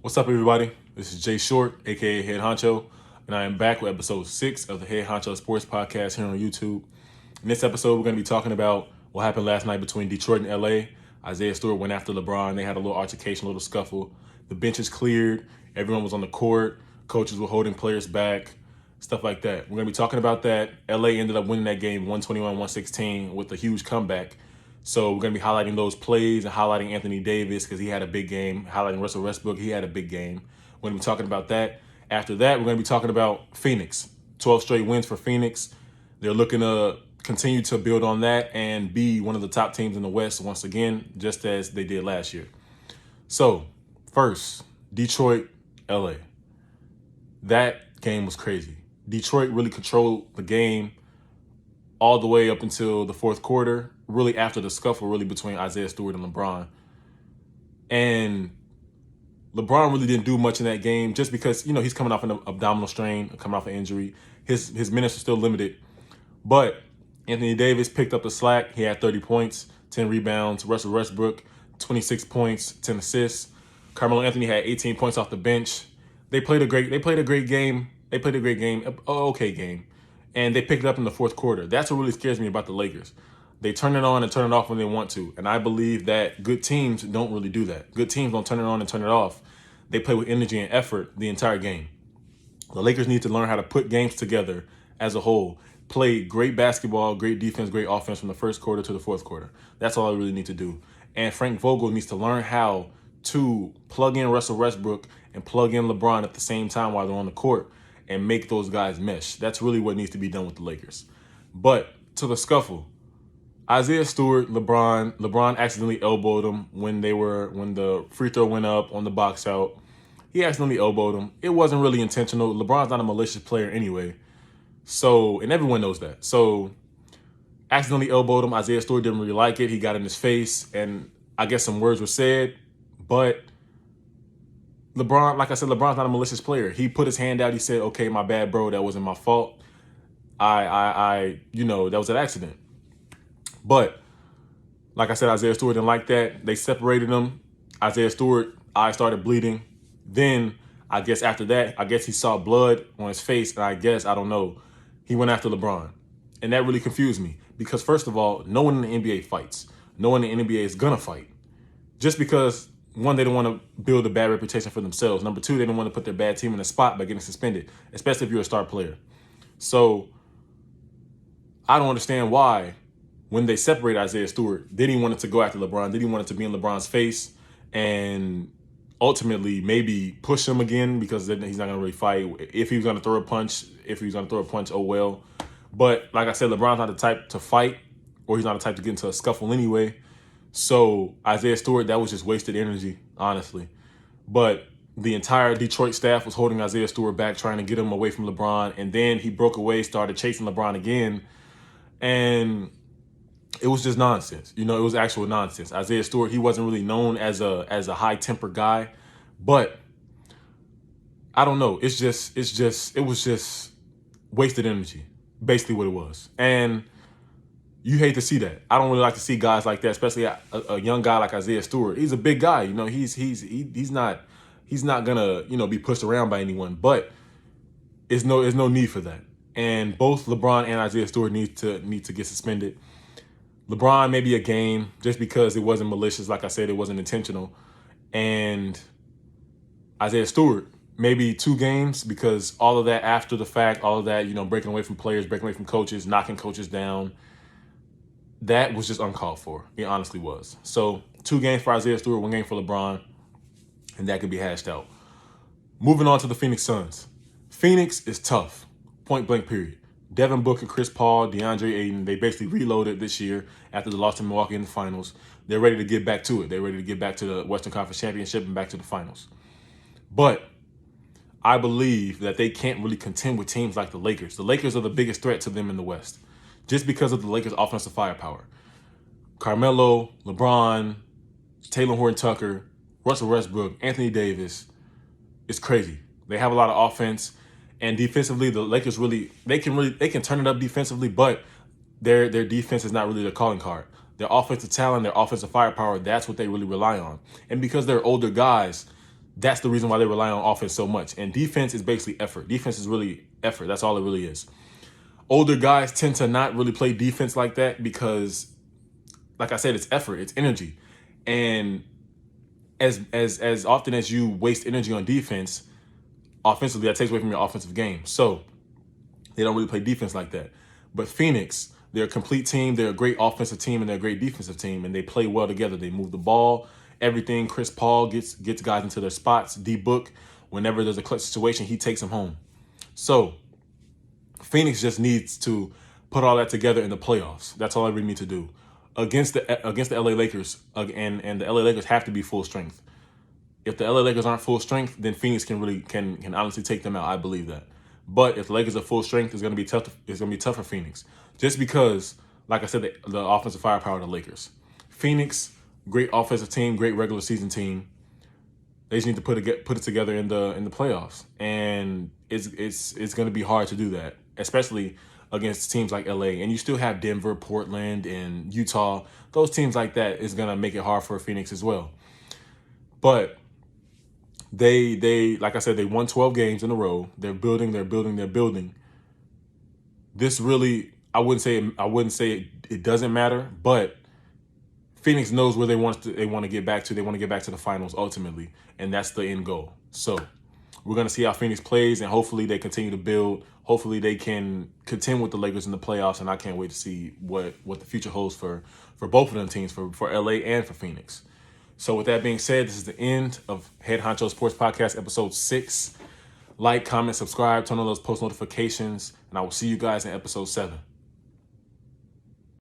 What's up, everybody? This is Jay Short, aka Head Honcho, and I am back with episode 6 of the Head Honcho Sports Podcast here on YouTube. In this episode, we're going to be talking about what happened last night between Detroit and LA. Isaiah Stewart went after LeBron. They had a little altercation, a little scuffle. The benches cleared. Everyone was on the court. Coaches were holding players back, stuff like that. We're going to be talking about that. LA ended up winning that game 121-116 with a huge comeback. So we're going to be highlighting those plays and highlighting Anthony Davis because he had a big game, highlighting Russell Westbrook, he had a big game. We're going to be talking about that. After that, we're going to be talking about Phoenix. 12 straight wins for Phoenix. They're looking to continue to build on that and be one of the top teams in the West once again, just as they did last year. So, first, Detroit, LA. That game was crazy. Detroit really controlled the game all the way up until the fourth quarter, really after the scuffle really between Isaiah Stewart and LeBron. And LeBron really didn't do much in that game just because, he's coming off an abdominal strain, coming off an injury. His minutes are still limited. But Anthony Davis picked up the slack. He had 30 points, 10 rebounds. Russell Westbrook, 26 points, 10 assists. Carmelo Anthony had 18 points off the bench. They played a great game. Okay game. And they picked it up in the fourth quarter. That's what really scares me about the Lakers. They turn it on and turn it off when they want to. And I believe that good teams don't really do that. Good teams don't turn it on and turn it off. They play with energy and effort the entire game. The Lakers need to learn how to put games together as a whole. Play great basketball, great defense, great offense from the first quarter to the fourth quarter. That's all I really need to do. And Frank Vogel needs to learn how to plug in Russell Westbrook and plug in LeBron at the same time while they're on the court and make those guys mesh. That's really what needs to be done with the Lakers. But to the scuffle, Isaiah Stewart, LeBron accidentally elbowed him when the free throw went up on the box out. He accidentally elbowed him. It wasn't really intentional. LeBron's not a malicious player anyway. So, and everyone knows that. So, accidentally elbowed him. Isaiah Stewart didn't really like it. He got in his face, and I guess some words were said. But LeBron, like I said, LeBron's not a malicious player. He put his hand out. He said, "Okay, my bad, bro. That wasn't my fault. That was an accident." But like I said, Isaiah Stewart didn't like that. They separated him. Isaiah Stewart, eyes started bleeding. Then I guess after that, he saw blood on his face, and I don't know, he went after LeBron. And that really confused me because first of all, no one in the NBA fights. No one in the NBA is gonna fight. Just because, one, they don't want to build a bad reputation for themselves. Number two, they don't want to put their bad team in a spot by getting suspended, especially if you're a star player. So I don't understand why, when they separate Isaiah Stewart, then he wanted to go after LeBron. Then he wanted to be in LeBron's face and ultimately maybe push him again because then he's not going to really fight. If he was going to throw a punch, oh well. But like I said, LeBron's not the type to fight, or he's not the type to get into a scuffle anyway. So Isaiah Stewart, that was just wasted energy, honestly. But the entire Detroit staff was holding Isaiah Stewart back, trying to get him away from LeBron. And then he broke away, started chasing LeBron again. And it was just nonsense. It was actual nonsense. Isaiah Stewart, he wasn't really known as a high-tempered guy. But I don't know. It was just wasted energy, basically what it was. And you hate to see that. I don't really like to see guys like that, especially a young guy like Isaiah Stewart. He's a big guy. He's not gonna be pushed around by anyone. But there's no need for that. And both LeBron and Isaiah Stewart need to get suspended. LeBron maybe a game just because it wasn't malicious. Like I said, it wasn't intentional. And Isaiah Stewart maybe 2 games because all of that after the fact, all of that, breaking away from players, breaking away from coaches, knocking coaches down. That was just uncalled for. It honestly was. So 2 games for Isaiah Stewart, 1 game for LeBron, and that could be hashed out. Moving on to the Phoenix Suns. Phoenix is tough, point blank period. Devin Booker, Chris Paul, DeAndre Ayton, they basically reloaded this year after the loss to Milwaukee in the finals. They're ready to get back to it. They're ready to get back to the Western Conference Championship and back to the finals. But I believe that they can't really contend with teams like the Lakers. The Lakers are the biggest threat to them in the West just because of the Lakers' offensive firepower. Carmelo, LeBron, Taylor Horton-Tucker, Russell Westbrook, Anthony Davis. It's crazy. They have a lot of offense. And defensively, the Lakers they can turn it up defensively, but their defense is not really their calling card. Their offensive talent, their offensive firepower, that's what they really rely on. And because they're older guys, That's the reason why they rely on offense so much. And defense is basically effort. Defense is really effort. That's all it really is. Older guys tend to not really play defense like that because, like I said, it's effort, it's energy. And as often as you waste energy on defense, offensively, that takes away from your offensive game. So they don't really play defense like that. But Phoenix, they're a complete team. They're a great offensive team and they're a great defensive team. And they play well together. They move the ball, everything. Chris Paul gets guys into their spots. D-Book, whenever there's a clutch situation, he takes them home. So Phoenix just needs to put all that together in the playoffs. That's all I really need to do. Against the LA Lakers, and the LA Lakers have to be full strength. If the LA Lakers aren't full strength, then Phoenix can honestly take them out. I believe that. But if the Lakers are full strength, it's going to be tough. It's going to be tough for Phoenix, just because, like I said, the offensive firepower of the Lakers. Phoenix, great offensive team, great regular season team. They just need to put it together in the playoffs, and it's going to be hard to do that, especially against teams like LA. And you still have Denver, Portland, and Utah. Those teams like that is going to make it hard for Phoenix as well. But they like I said, they won 12 games in a row. They're building. This really, I wouldn't say it doesn't matter, but Phoenix knows where they want to get back to. They want to get back to the finals ultimately, and that's the end goal. So we're going to see how Phoenix plays, and hopefully they continue to build. Hopefully they can contend with the Lakers in the playoffs, and I can't wait to see what the future holds for both of them teams, for LA and for Phoenix. So with that being said, this is the end of Head Honcho Sports Podcast, episode 6. Like, comment, subscribe, turn on those post notifications, and I will see you guys in episode 7.